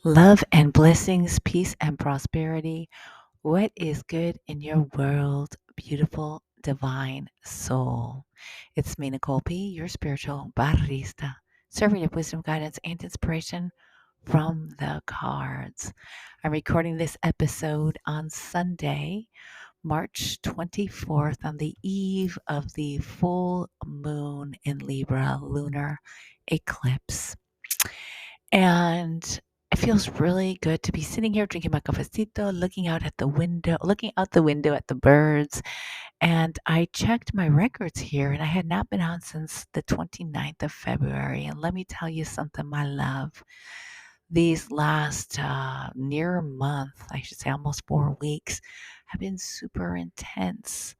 Love and blessings, peace and prosperity. What is good in your world, beautiful, divine soul? It's me, Nicole P, your spiritual barista, serving you wisdom, guidance, and inspiration from the cards. I'm recording this episode on Sunday, March 24th, on the eve of the full moon in Libra lunar eclipse. And it feels really good to be sitting here drinking my cafecito, looking out the window at the birds. And I checked my records here and I had not been on since the 29th of February. And let me tell you something, my love. These last near month, I should say almost 4 weeks, have been super intense.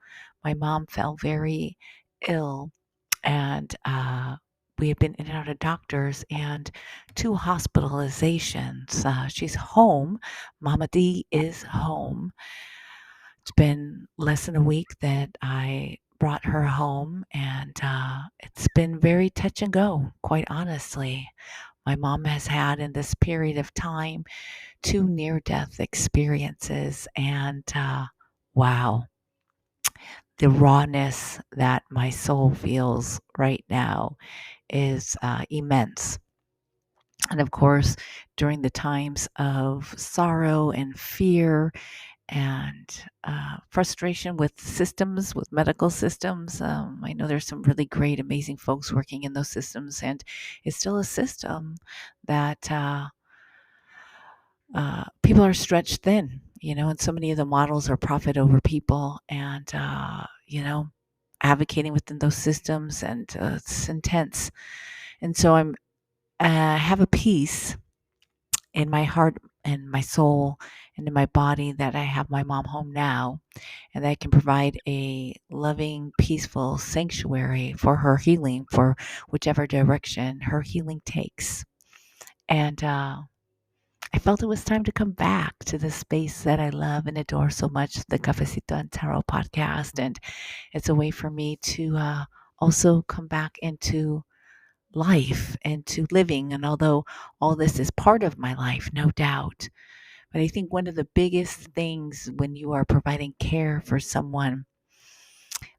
My mom fell very ill and we have been in and out of doctors and 2 hospitalizations. She's home. Mama D is home. It's been less than a week that I brought her home, and it's been very touch and go, quite honestly. My mom has had in this period of time 2 near-death experiences, and wow, the rawness that my soul feels right now is immense. And of course, during the times of sorrow and fear and frustration with systems, with medical systems, I know there's some really great, amazing folks working in those systems, and it's still a system that people are stretched thin, and so many of the models are profit over people and, advocating within those systems, and it's intense. And so I have a peace in my heart and my soul and in my body that I have my mom home now, and that I can provide a loving, peaceful sanctuary for her healing, for whichever direction her healing takes. And I felt it was time to come back to the space that I love and adore so much, the Cafecito and Tarot Podcast. And it's a way for me to also come back into life and to living. And although all this is part of my life, no doubt, but I think one of the biggest things when you are providing care for someone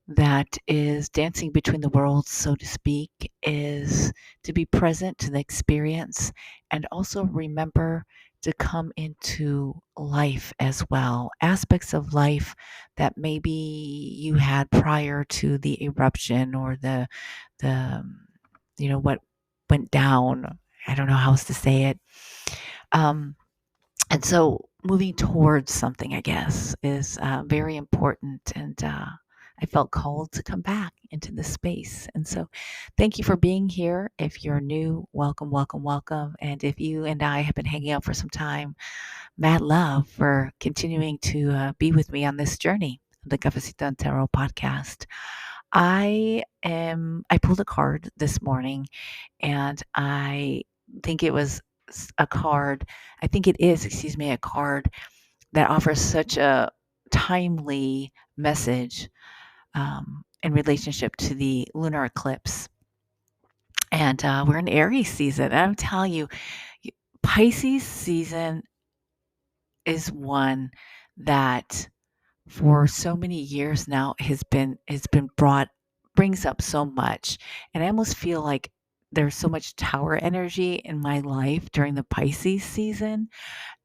that is dancing between the worlds, so to speak, is to be present to the experience and also remember to come into life as well. Aspects of life that maybe you had prior to the eruption or the what went down. I don't know how else to say it. And so moving towards something, I guess, is very important. And I felt called to come back into this space. And so thank you for being here. If you're new, welcome, welcome, welcome. And if you and I have been hanging out for some time, mad love for continuing to be with me on this journey, the Cafecito and Tarot Podcast. I pulled a card this morning, and I think it was a card. I think it is, a card that offers such a timely message in relationship to the lunar eclipse. And we're in Aries season. And I'm telling you, Pisces season is one that for so many years now brings up so much. And I almost feel like there's so much tower energy in my life during the Pisces season.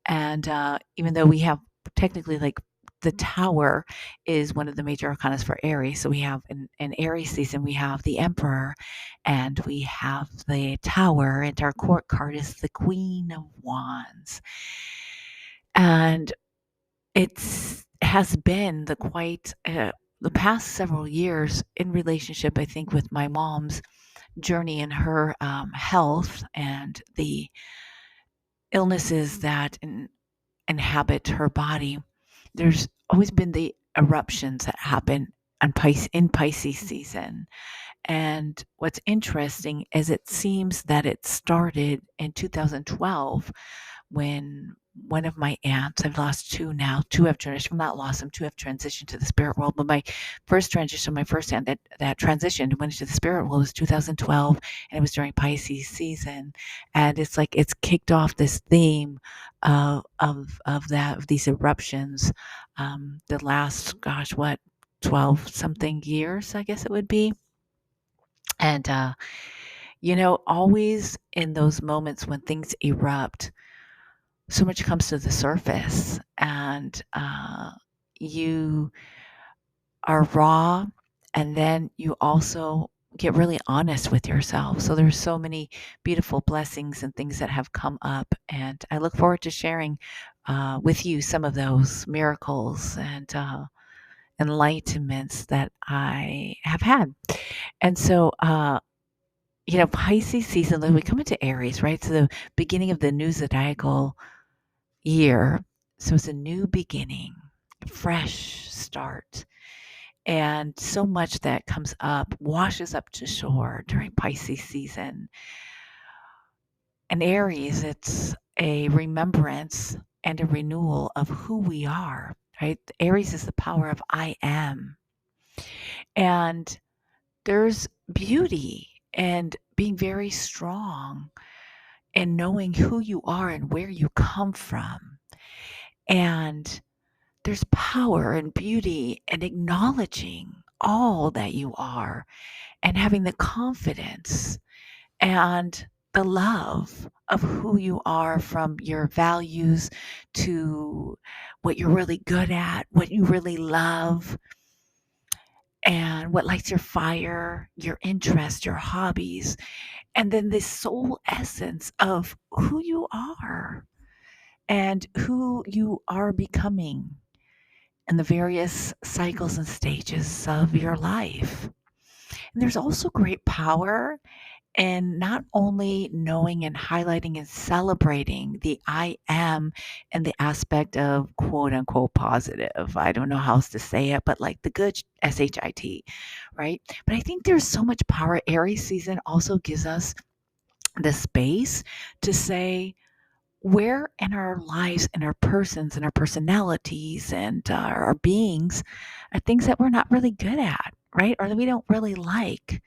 And even though we have technically, like, the tower is one of the major arcanas for Aries. So we have in Aries season, we have the Emperor and we have the tower, and our court card is the Queen of Wands. And has been the past several years in relationship, I think, with my mom's journey in her health and the illnesses that inhabit her body. There's always been the eruptions that happen in Pisces season. And what's interesting is it seems that it started in 2012 when one of my aunts. I've lost two now. Two have transitioned. Not lost them. Two have transitioned to the spirit world. But my first transition, my first aunt that transitioned went into the spirit world was 2012, and it was during Pisces season. And it's like it's kicked off this theme of these eruptions. The last, gosh, what, 12 something years, I guess it would be. And always in those moments when things erupt, so much comes to the surface, and you are raw, and then you also get really honest with yourself. So there's so many beautiful blessings and things that have come up, and I look forward to sharing with you some of those miracles and enlightenments that I have had. And so Pisces season, then we come into Aries, right? So the beginning of the new zodiacal year. So it's a new beginning, a fresh start. And so much that comes up washes up to shore during Pisces season. And Aries, it's a remembrance and a renewal of who we are, right? Aries is the power of I am. And there's beauty and being very strong and knowing who you are and where you come from. And there's power and beauty in acknowledging all that you are and having the confidence and the love of who you are, from your values to what you're really good at, what you really love, and what lights your fire, your interests, your hobbies, and then this soul essence of who you are and who you are becoming in the various cycles and stages of your life. And there's also great power in not only knowing and highlighting and celebrating the I am and the aspect of quote unquote positive. I don't know how else to say it, but like the good SHIT, right? But I think there's so much power. Aries season also gives us the space to say, where in our lives and our persons and our personalities and our beings are things that we're not really good at, right? Or that we don't really like.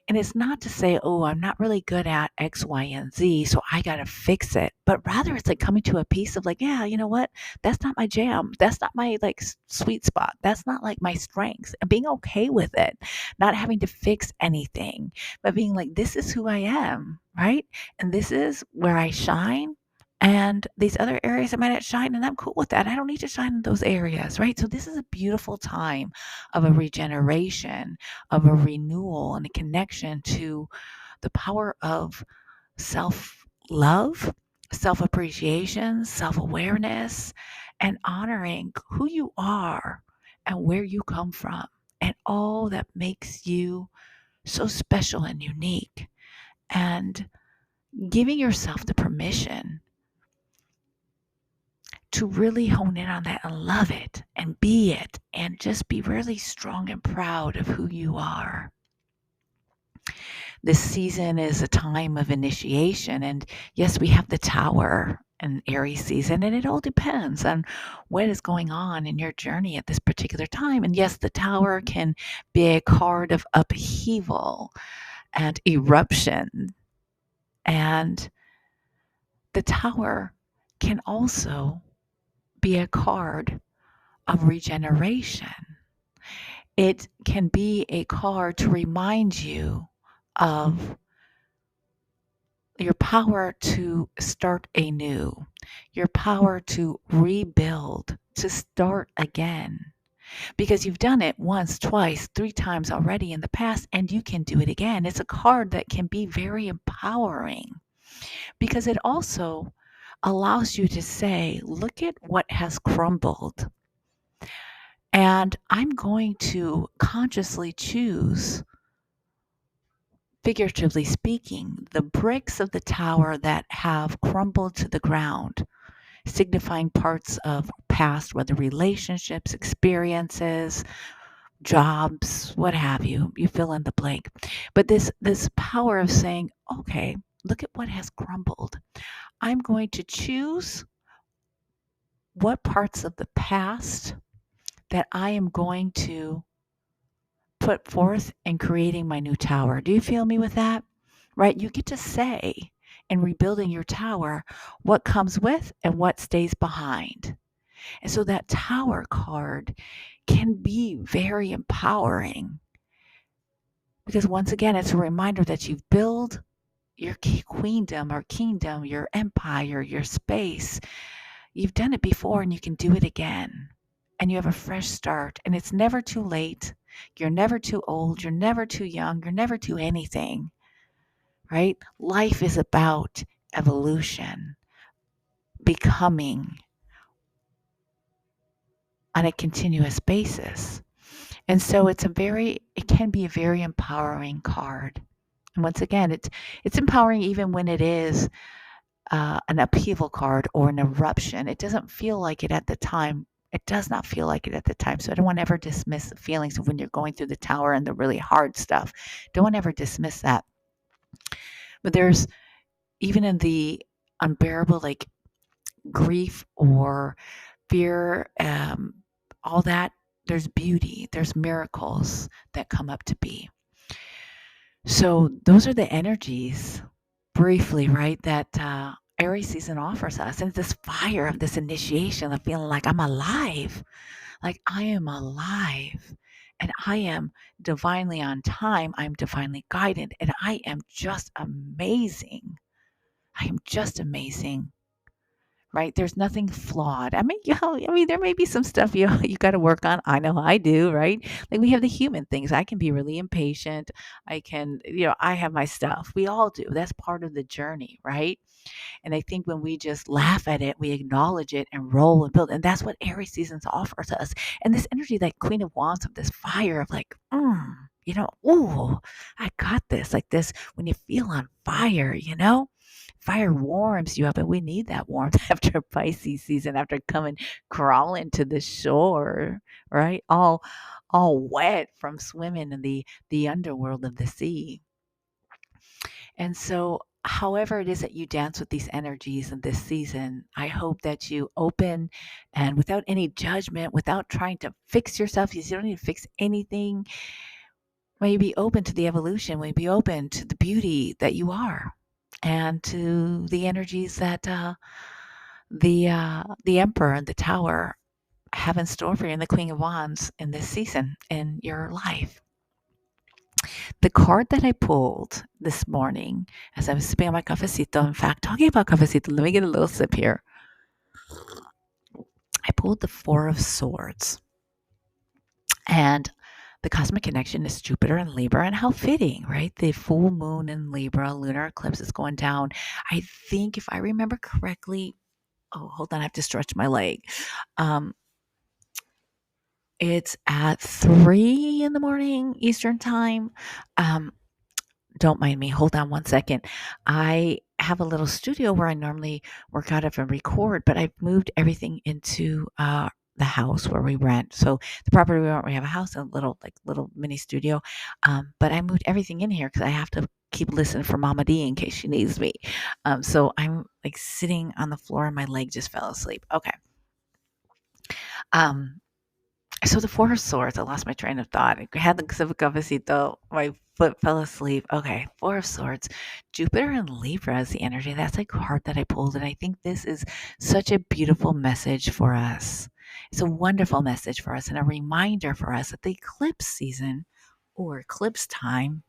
And it's not to say, oh, I'm not really good at X, Y, and Z, so I got to fix it. But rather, it's like coming to a piece of like, yeah, you know what? That's not my jam. That's not my like sweet spot. That's not like my strengths. And being okay with it, not having to fix anything, but being like, this is who I am, right? And this is where I shine, and these other areas I might not shine, and I'm cool with that. I don't need to shine in those areas, right? So this is a beautiful time of a regeneration, of a renewal, and a connection to the power of self-love, self-appreciation, self-awareness, and honoring who you are and where you come from and all that makes you so special and unique, and giving yourself the permission to really hone in on that and love it and be it and just be really strong and proud of who you are. This season is a time of initiation, and yes, we have the Tower in Aries season, and it all depends on what is going on in your journey at this particular time. And yes, the Tower can be a card of upheaval and eruption, and the Tower can also be a card of regeneration. It can be a card to remind you of your power to start anew, your power to rebuild, to start again. Because you've done it once, twice, three times already in the past, and you can do it again. It's a card that can be very empowering, because it also allows you to say, look at what has crumbled. And I'm going to consciously choose, figuratively speaking, the bricks of the tower that have crumbled to the ground, signifying parts of past, whether relationships, experiences, jobs, what have you. You fill in the blank. But this power of saying, okay, look at what has crumbled. I'm going to choose what parts of the past that I am going to put forth in creating my new tower. Do you feel me with that? Right? You get to say in rebuilding your tower what comes with and what stays behind. And so that tower card can be very empowering because once again, it's a reminder that you've built your queendom or kingdom, your empire, your space. You've done it before and you can do it again. And you have a fresh start. And it's never too late. You're never too old. You're never too young. You're never too anything, right? Life is about evolution, becoming on a continuous basis. And so it can be a very empowering card. And once again, it's empowering even when it is an upheaval card or an eruption. It doesn't feel like it at the time. It does not feel like it at the time. So I don't want to ever dismiss the feelings of when you're going through the tower and the really hard stuff. Don't want to ever dismiss that. But there's even in the unbearable, like grief or fear, all that, there's beauty, there's miracles that come up to be. So those are the energies, briefly, right, that Aries season offers us. And this fire of this initiation of feeling like I'm alive, like I am alive. And I am divinely on time. I'm divinely guided. And I am just amazing. I am just amazing. Right? There's nothing flawed. I mean, there may be some stuff you got to work on. I know I do, right? Like we have the human things. I can be really impatient. I can, I have my stuff. We all do. That's part of the journey, right? And I think when we just laugh at it, we acknowledge it and roll and build. And that's what Aries seasons offers us. And this energy, like Queen of Wands, of this fire of like, ooh, I got this. Like this, when you feel on fire, fire warms you up. And we need that warmth after Pisces season, after coming crawling to the shore, right? All wet from swimming in the underworld of the sea. And so, however it is that you dance with these energies in this season, I hope that you open and without any judgment, without trying to fix yourself, you don't need to fix anything. May you be open to the evolution, may you be open to the beauty that you are and to the energies that the Emperor and the Tower have in store for you and the Queen of Wands in this season in your life. The card that I pulled this morning as I was sipping on my cafecito, in fact, talking about cafecito, let me get a little sip here. I pulled the Four of Swords. And the cosmic connection is Jupiter and Libra, and how fitting, right? The full moon in Libra, lunar eclipse is going down. I think if I remember correctly, hold on, I have to stretch my leg. It's at 3 in the morning Eastern time. Don't mind me. Hold on one second. I have a little studio where I normally work out of and record, but I've moved everything into the house where we rent. So the property we rent, we have a house and a little mini studio. But I moved everything in here because I have to keep listening for Mama D in case she needs me. So I'm like sitting on the floor and my leg just fell asleep. Okay. So the Four of Swords, I lost my train of thought. I had the cafecito, my foot fell asleep. Okay, Four of Swords. Jupiter and Libra is the energy. That's a card that I pulled, and I think this is such a beautiful message for us. It's a wonderful message for us and a reminder for us that the eclipse season or eclipse time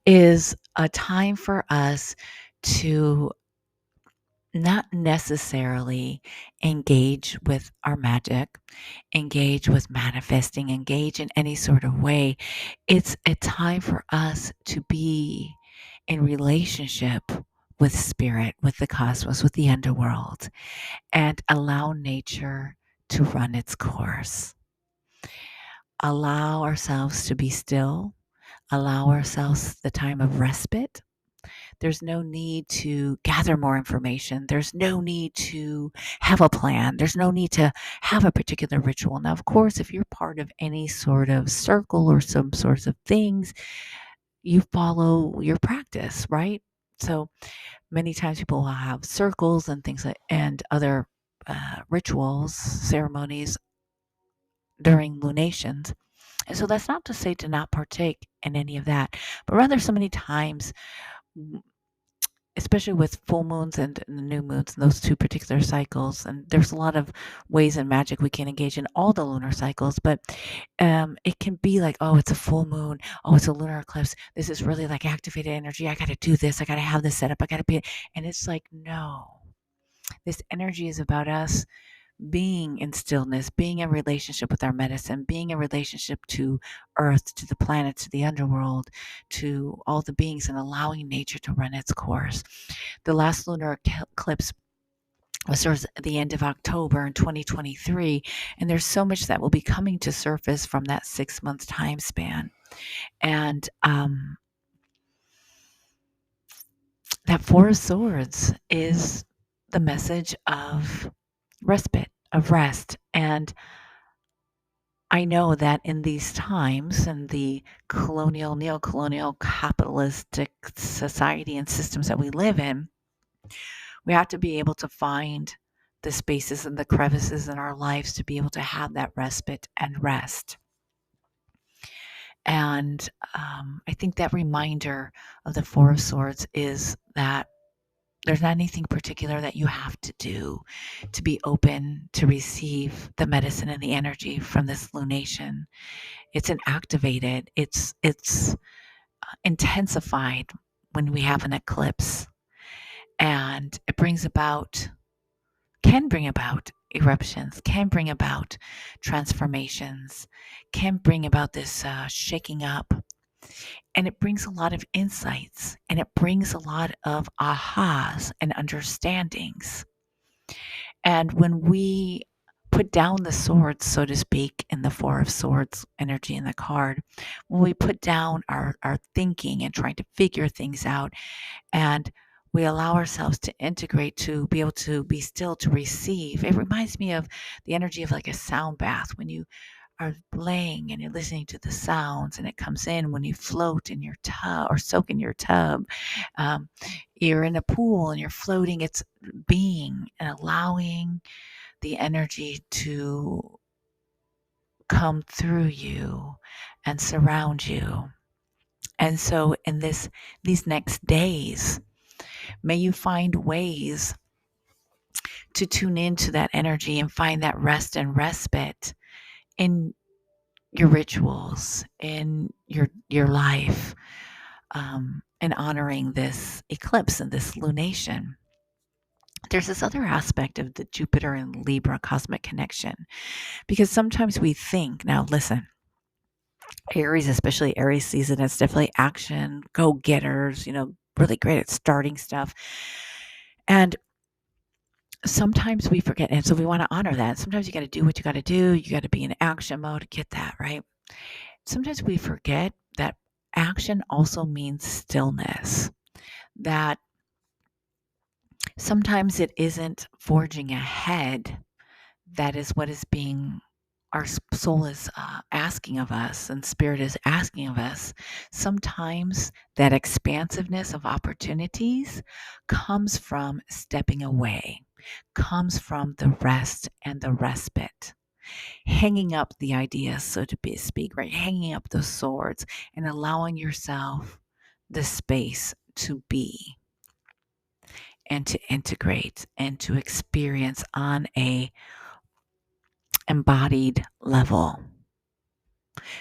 is a time for us to not necessarily engage with our magic, engage with manifesting, engage in any sort of way. It's a time for us to be in relationship with spirit, with the cosmos, with the underworld, and allow nature to run its course. Allow ourselves to be still, allow ourselves the time of respite. There's no need to gather more information. There's no need to have a plan. There's no need to have a particular ritual. Now, of course, if you're part of any sort of circle or some sorts of things, you follow your practice, right? So many times people will have circles and things and other rituals, ceremonies during lunations. And so that's not to say to not partake in any of that, but rather so many times, especially with full moons and the new moons and those two particular cycles. And there's a lot of ways in magic we can engage in all the lunar cycles, but it can be like, oh, it's a full moon. Oh, it's a lunar eclipse. This is really like activated energy. I got to do this. I got to have this set up. I got to be. And it's like, no, this energy is about us being in stillness, being in relationship with our medicine, being in relationship to earth, to the planet, to the underworld, to all the beings, and allowing nature to run its course. The last lunar eclipse was towards the end of October in 2023, and there's so much that will be coming to surface from that 6-month time span. And that Four of Swords is the message of respite, of rest. And I know that in these times, in the colonial, neo-colonial, capitalistic society and systems that we live in, we have to be able to find the spaces and the crevices in our lives to be able to have that respite and rest. And I think that reminder of the Four of Swords is that there's not anything particular that you have to do to be open to receive the medicine and the energy from this lunation. It's an activated, it's intensified when we have an eclipse, and it can bring about eruptions, can bring about transformations, can bring about this shaking up. And it brings a lot of insights, and it brings a lot of ahas and understandings. And when we put down the swords, so to speak, in the Four of Swords energy in the card, when we put down our thinking and trying to figure things out, and we allow ourselves to integrate, to be able to be still, to receive. It reminds me of the energy of like a sound bath when you are laying and you're listening to the sounds, and it comes in when you float in your tub or soak in your tub. You're in a pool and you're floating. It's being and allowing the energy to come through you and surround you. And so in these next days, may you find ways to tune into that energy and find that rest and respite in your rituals, in your life, and honoring this eclipse and this lunation. There's this other aspect of the Jupiter and Libra cosmic connection, because sometimes we think, now listen, Aries, especially Aries season, it's definitely action, go-getters, really great at starting stuff. And sometimes we forget, and so we want to honor that. Sometimes you got to do what you got to do. You got to be in action mode, get that, right? Sometimes we forget that action also means stillness, that sometimes it isn't forging ahead that is what is being, our soul is asking of us, and spirit is asking of us. Sometimes that expansiveness of opportunities comes from stepping away, comes from the rest and the respite. Hanging up the ideas, so to speak, right? Hanging up the swords and allowing yourself the space to be and to integrate and to experience on a embodied level.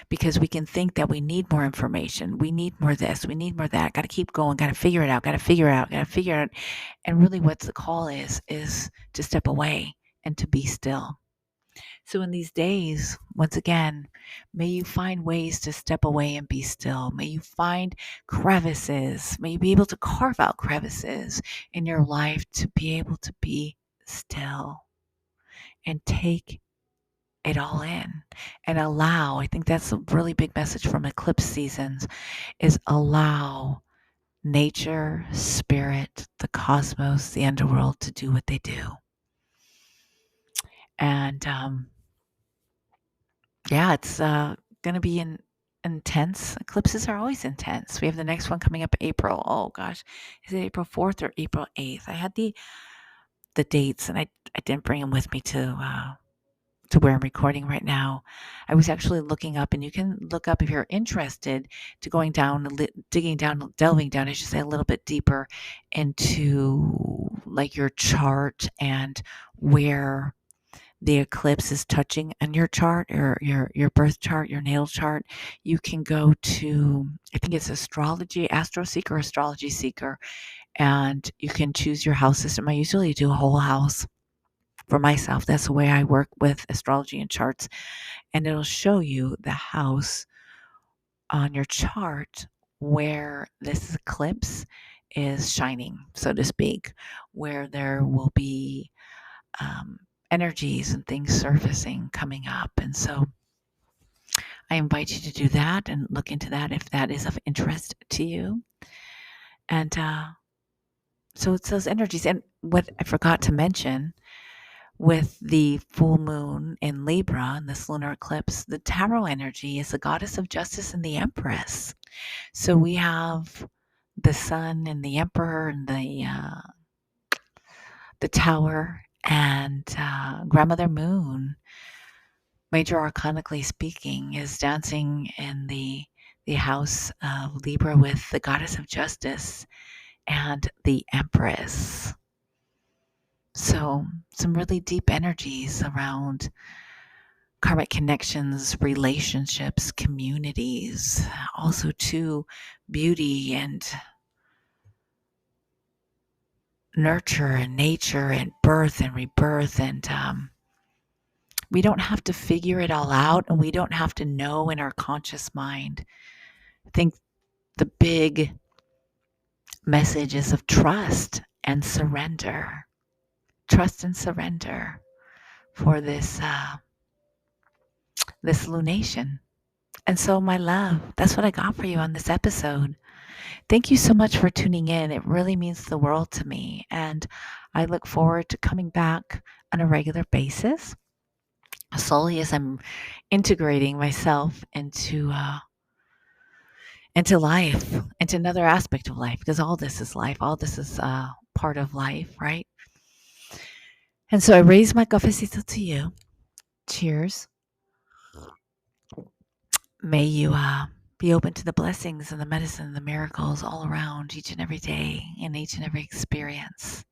Because we can think that we need more information, we need more this, we need more that, got to keep going, got to figure it out, got to figure it out, got to figure it out. And really what the call is to step away and to be still. So in these days, once again, may you find ways to step away and be still. May you find crevices. May you be able to carve out crevices in your life to be able to be still and take it all in and allow. I think that's a really big message from eclipse seasons, is allow nature, spirit, the cosmos, the underworld to do what they do. And yeah, it's going to be intense. Eclipses are always intense. We have the next one coming up April. Oh gosh, is it April 4th or April 8th? I had the the dates, and I didn't bring them with me to where I'm recording right now. I was actually looking up, and you can look up if you're interested to going down, digging down, delving down, I should say, a little bit deeper into like your chart and where the eclipse is touching on your chart or your birth chart, your natal chart. You can go to, I think it's Astro Seeker, Astrology Seeker, and you can choose your house system. I usually do a whole house for myself. That's the way I work with astrology and charts. And it'll show you the house on your chart where this eclipse is shining, so to speak, where there will be energies and things surfacing coming up. And so I invite you to do that and look into that if that is of interest to you. And so it's those energies. And what I forgot to mention, with the full moon in Libra and this lunar eclipse, the tarot energy is the goddess of justice and the empress. So we have the sun and the emperor and the tower and grandmother moon, major arcanically speaking, is dancing in the house of Libra with the goddess of justice and the empress. So some really deep energies around karmic connections, relationships, communities, also to beauty and nurture and nature and birth and rebirth. And we don't have to figure it all out, and we don't have to know in our conscious mind. I think the big message is of trust and surrender. Trust and surrender for this lunation. And so, my love, that's what I got for you on this episode. Thank you so much for tuning in. It really means the world to me. And I look forward to coming back on a regular basis, slowly as I'm integrating myself into life, into another aspect of life, because all this is life. All this is part of life, right? And so I raise my cafecito to you. Cheers. May you be open to the blessings and the medicine and the miracles all around each and every day in each and every experience.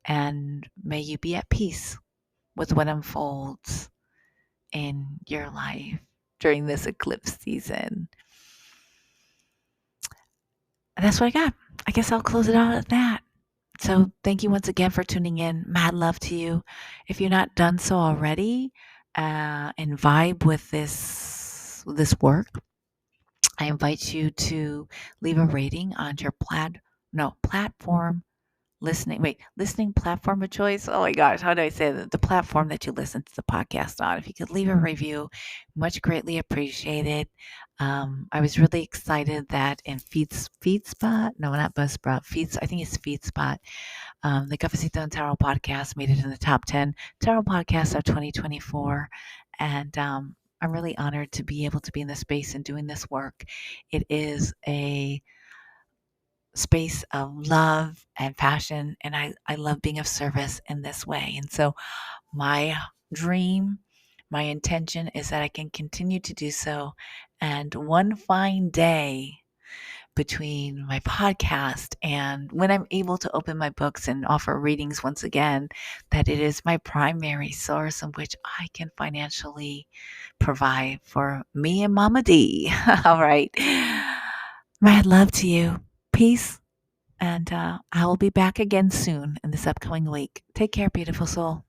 And may you be at peace with what unfolds in your life during this eclipse season. And that's what I got. I guess I'll close it out at that. So thank you once again for tuning in. Mad love to you. If you're not done so already, and vibe with this work, I invite you to leave a rating on your platform listening platform of choice. Oh my gosh, how do I say that? The platform that you listen to the podcast on. If you could leave a review, much greatly appreciated. I was really excited that in FeedSpot, no, not Buzzsprout, I think it's FeedSpot, the Cafecito and Tarot Podcast made it in the top 10 Tarot Podcasts of 2024. And I'm really honored to be able to be in this space and doing this work. It is a space of love and passion, and I love being of service in this way. And so my dream, my intention is that I can continue to do so, and one fine day between my podcast and when I'm able to open my books and offer readings once again, that it is my primary source in which I can financially provide for me and Mama D. All right. Mad love to you. Peace. And I will be back again soon in this upcoming week. Take care, beautiful soul.